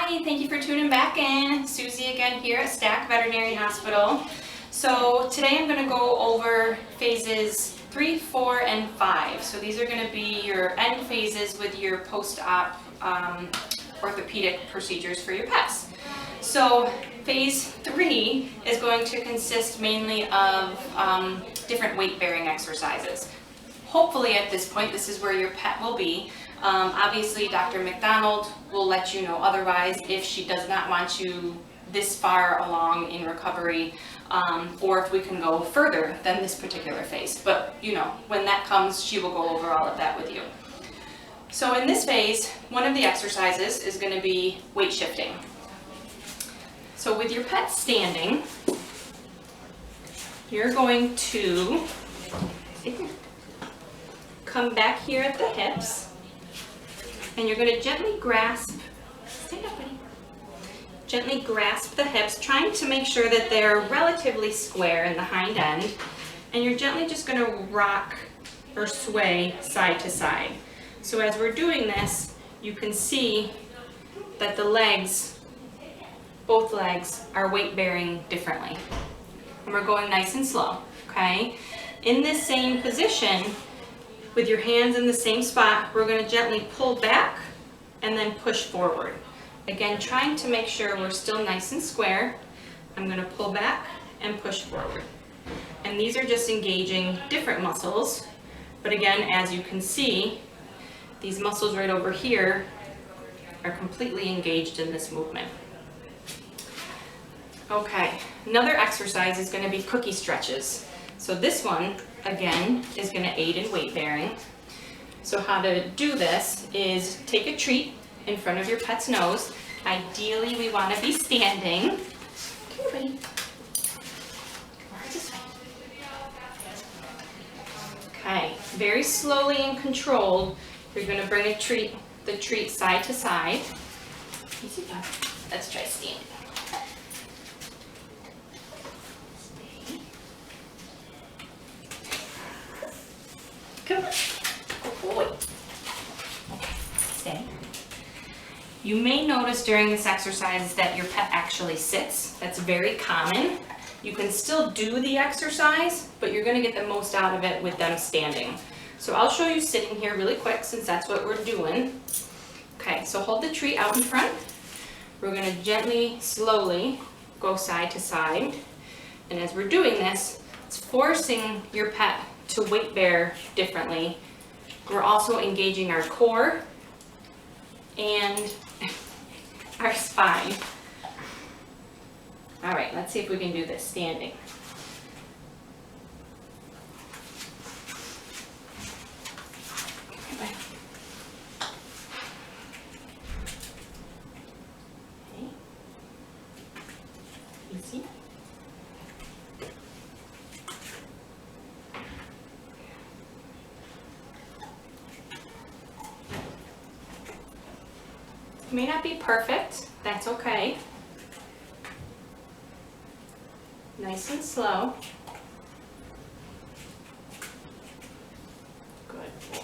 Hi, thank you for tuning back in. Susie again here at Stack Veterinary Hospital. So today I'm going to go over phases 3, 4, and 5. So these are going to be your end phases with your post-op orthopedic procedures for your pets. So phase 3 is going to consist mainly of different weight-bearing exercises. Hopefully at this point, this is where your pet will be. Obviously, Dr. McDonald will let you know otherwise if she does not want you this far along in recovery, or if we can go further than this particular phase. But you know, when that comes, she will go over all of that with you. So in this phase, one of the exercises is going to be weight shifting. So with your pet standing, you're going to come back here at the hips, and you're going to gently grasp, stand up, buddy. Gently grasp the hips, trying to make sure that they're relatively square in the hind end, and you're gently just going to rock or sway side to side. So as we're doing this, you can see that the legs, both legs, are weight bearing differently. And we're going nice and slow, okay? In this same position, with your hands in the same spot, we're going to gently pull back and then push forward. Again, trying to make sure we're still nice and square. I'm going to pull back and push forward. And these are just engaging different muscles. But again, as you can see, these muscles right over here are completely engaged in this movement. Okay, another exercise is going to be cookie stretches. So this one, again, is going to aid in weight bearing. So how to do this is take a treat in front of your pet's nose. Ideally, we want to be standing. Come here, buddy. This way. Okay, very slowly and controlled, you're going to bring the treat side to side. Easy, dog. Let's try standing. Come on. Good boy. Okay, stay. You may notice during this exercise that your pet actually sits. That's very common. You can still do the exercise, but you're going to get the most out of it with them standing. So I'll show you sitting here really quick since that's what we're doing. Okay, so hold the treat out in front. We're going to gently, slowly go side to side. And as we're doing this, it's forcing your pet to weight bear differently. We're also engaging our core and our spine. All right, let's see if we can do this standing. Okay. Easy. May not be perfect, that's okay. Nice and slow. Good boy.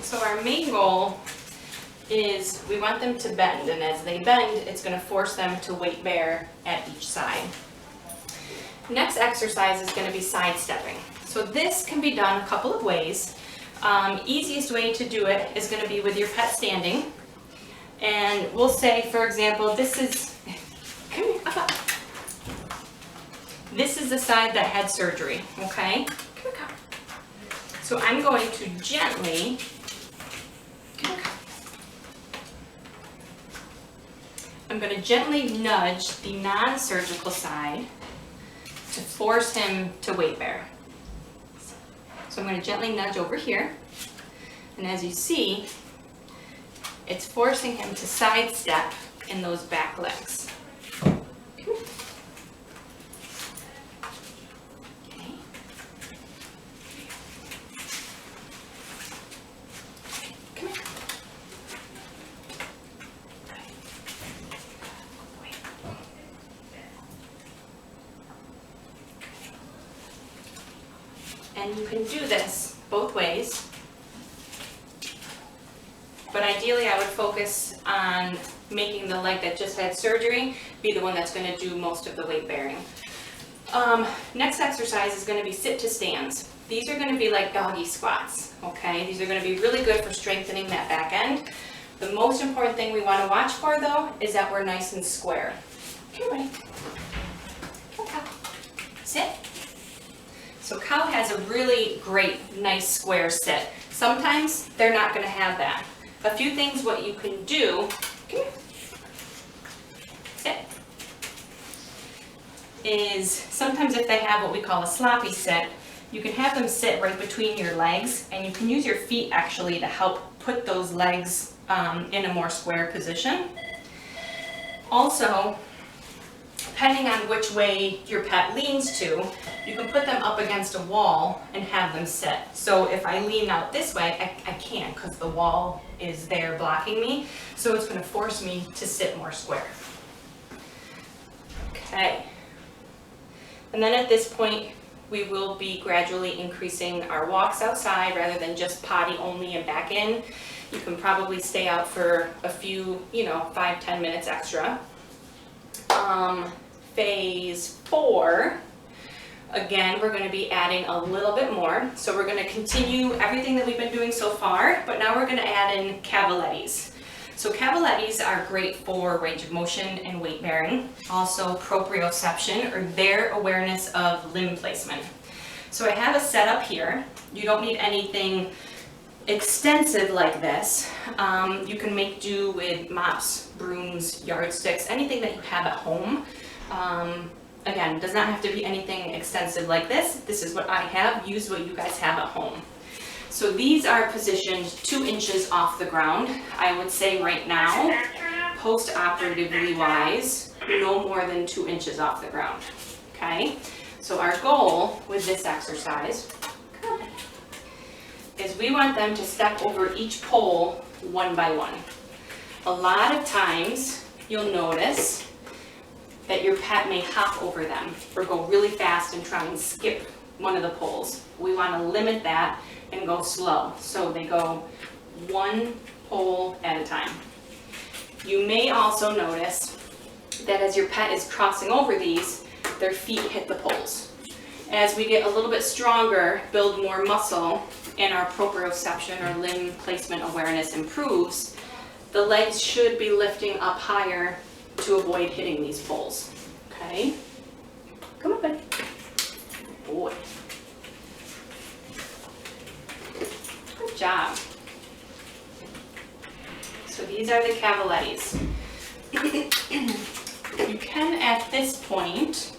So our main goal is we want them to bend, and as they bend, it's going to force them to weight bear at each side. Next exercise is going to be sidestepping. So this can be done a couple of ways. Easiest way to do it is going to be with your pet standing, and we'll say, for example, this is the side that had surgery, okay? So I'm going to gently nudge the non-surgical side to force him to weight bear. So I'm going to gently nudge over here, and as you see, it's forcing him to sidestep in those back legs. Okay. Come here. And you can do this both ways. but ideally I would focus on making the leg that just had surgery be the one that's going to do most of the weight bearing. Next exercise is going to be sit to stands. These are going to be like doggy squats, okay? These are going to be really good for strengthening that back end. The most important thing we want to watch for, though, is that we're nice and square. Come on, buddy. Come on, cow. Sit. So cow has a really great, nice square sit. Sometimes they're not going to have that. A few things what you can do, come here, sit, is sometimes if they have what we call a sloppy sit, you can have them sit right between your legs, and you can use your feet actually to help put those legs in a more square position. Also, depending on which way your pet leans to, you can put them up against a wall and have them sit. So if I lean out this way, I can't because the wall is there blocking me. So it's going to force me to sit more square. Okay. And then at this point, we will be gradually increasing our walks outside rather than just potty only and back in. You can probably stay out for a few, 5-10 minutes extra. Phase 4, again, we're going to be adding a little bit more. So we're going to continue everything that we've been doing so far, but now we're going to add in cavalettis. So cavalettis are great for range of motion and weight bearing. Also proprioception, or their awareness of limb placement. So I have a setup here. You don't need anything extensive like this. You can make do with mops, brooms, yardsticks, anything that you have at home. Again, does not have to be anything extensive like this. This is what I have. Use what you guys have at home. So these are positioned 2 inches off the ground. I would say right now, post-operatively wise, no more than 2 inches off the ground. Okay? So our goal with this exercise is we want them to step over each pole one by one. A lot of times you'll notice that your pet may hop over them or go really fast and try and skip one of the poles. We want to limit that and go slow. So they go 1 pole at a time. You may also notice that as your pet is crossing over these, their feet hit the poles. As we get a little bit stronger, build more muscle, and our proprioception or limb placement awareness improves, the legs should be lifting up higher to avoid hitting these poles. Okay? Come on, buddy. Boy. Good job. So these are the cavalettis. You can, at this point,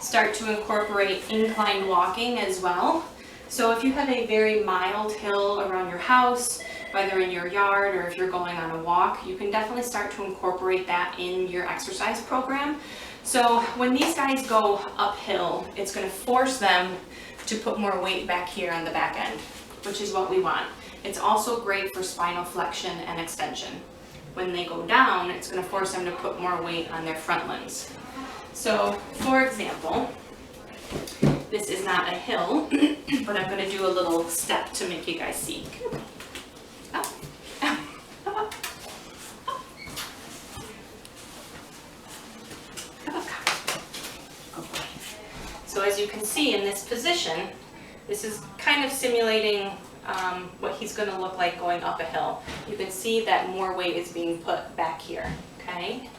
start to incorporate inclined walking as well. So if you have a very mild hill around your house, whether in your yard or if you're going on a walk, you can definitely start to incorporate that in your exercise program. So when these guys go uphill, it's going to force them to put more weight back here on the back end, which is what we want. It's also great for spinal flexion and extension. When they go down, it's going to force them to put more weight on their front limbs. So, for example, this is not a hill, but I'm going to do a little step to make you guys see. Up, up, up, up, up. Up, up. Good boy. So as you can see in this position, this is kind of simulating what he's going to look like going up a hill. You can see that more weight is being put back here, okay?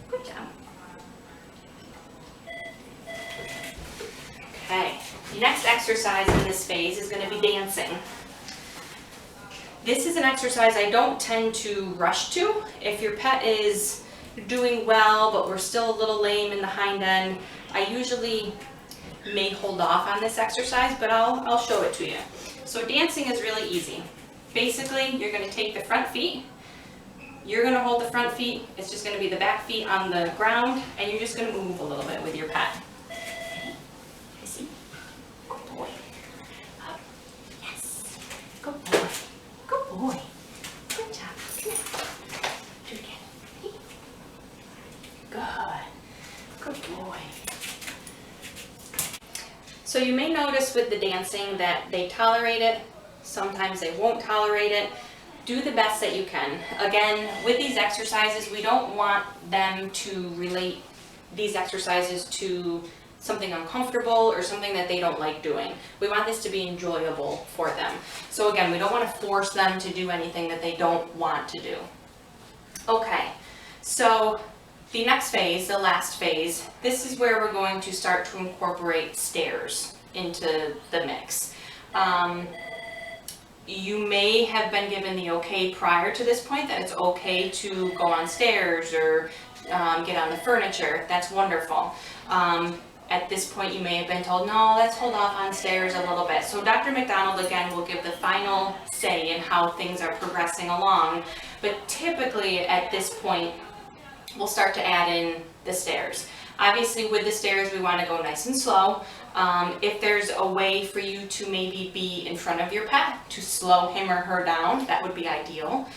Good job. Okay, next exercise in this phase is going to be dancing. This is an exercise I don't tend to rush to. If your pet is doing well, but we're still a little lame in the hind end, I usually may hold off on this exercise, but I'll show it to you. So dancing is really easy. Basically, you're going to take the front feet, you're going to hold the front feet, it's just going to be the back feet on the ground, and you're just going to move a little bit with your pet. See? Good boy. Up. Yes. Good boy. Good boy. Good job. Come here. Do it again. Good. Good boy. So you may notice with the dancing that they tolerate it Sometimes they won't tolerate it. Do the best that you can. Again, with these exercises, we don't want them to relate these exercises to something uncomfortable or something that they don't like doing. We want this to be enjoyable for them. So again, we don't want to force them to do anything that they don't want to do. Okay, so the next phase, the last phase, this is where we're going to start to incorporate stairs into the mix. You may have been given the okay prior to this point that it's okay to go on stairs or get on the furniture. That's wonderful. At this point you may have been told, no, let's hold off on stairs a little bit. So Dr. McDonald again will give the final say in how things are progressing along, but typically at this point we'll start to add in the stairs. Obviously with the stairs we want to go nice and slow. If there's a way for you to maybe be in front of your pet to slow him or her down, that would be ideal.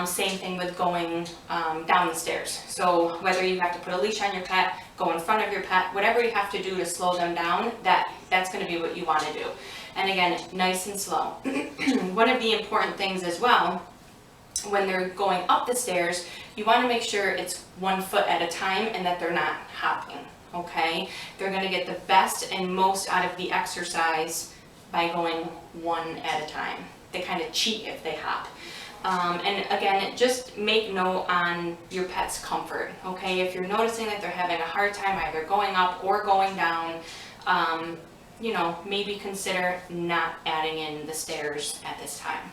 Same thing with going down the stairs. So whether you have to put a leash on your pet, go in front of your pet, whatever you have to do to slow them down, that's going to be what you want to do. And again, nice and slow. One of the important things as well, when they're going up the stairs, you want to make sure it's 1 foot at a time and that they're not hopping. Okay, they're going to get the best and most out of the exercise by going one at a time. They kind of cheat if they hop. And again, just make note on your pet's comfort. Okay, if you're noticing that they're having a hard time either going up or going down, you know, maybe consider not adding in the stairs at this time.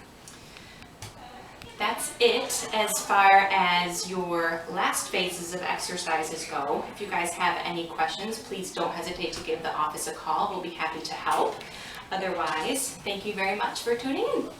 That's it as far as your last phases of exercises go. If you guys have any questions, please don't hesitate to give the office a call. We'll be happy to help. Otherwise, thank you very much for tuning in.